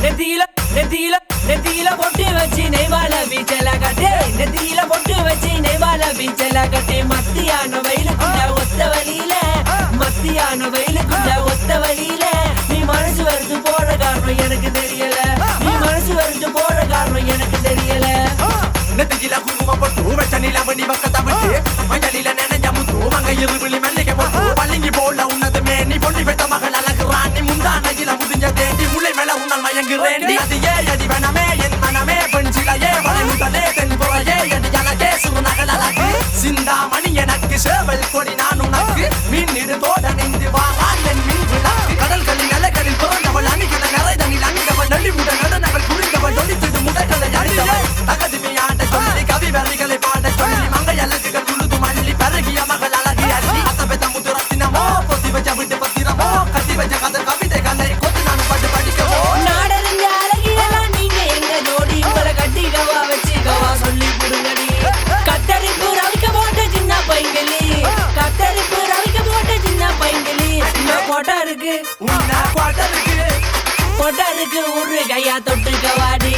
நெத்தியில பொட்டு வச்சு நெய்வால பீச்சல கட்டி நெத்தியில பொட்டு வச்சு நெய்வால பீச்சல கட்டி மத்தியான வெயிலுக்குள்ள ஒத்த வழியில நீ மனசு வரைச்சு போற காரணம் எனக்கு தெரியல நெத்தியில குங்குமம் பொட்டு வச்ச நிலவணி பக்கத்தை விட்டு மஞ்சளில நினைஞ்ச முத்து மங்க இருவிழி மல்லிகை பொட்டு பள்ளிங்கி போல உன்னதுமே நீ பொண்ணி பெற்ற மகள் அழகுறான் நீ முந்தானையில முதிஞ்ச தேண்டி முல்லை மேல உன்னால் மயங்குறேண்டி அது அடி வேணாமே என் மனமே பெண் சிலையே வரை முதலே தென் புறையே அடி அழகே சுருநகல் அழகு சிந்தாமணி எனக்கு சேவல் கொடி நான் உனக்கு மீன் தோட நெஞ்சு வாரான் என் மீன் விளக்கு கடல்களில் அலைகளில் பிறந்தவள் அணிகட நரை தனில் அணிந்தவள் நலிமுட நடனவள் புரிந்தவள் ஒளித்திடு முடைகளை அணிந்தவள் தகதுமே ஆண்ட சொல்லி கவி வரிகளை பாட சொல்லி மங்கை அழகுகள் உழுது மல்லி பருகிய மகள் அழகி அள்ளி அத்த பெத்த முத்துரத்தினமோ பொத்தி வச்ச விட்டு பத்திரமோ கட்டி வச்ச கதை கவிதைகளை கொத்து நான் பாட்டு படிக்கவோ நாடறிஞ்ச அழகியெல்லாம் நீங்க எங்க ஜோடி உங்களை கட்டிக்கவா வச்சுக்கவா சொல்லி கொடுங்கடி கத்தரிப்பு ரவிக்க போட்ட சின்ன பைங்களி கொட்டா இருக்கு ஒரு கையா தொட்டுக்க வாடி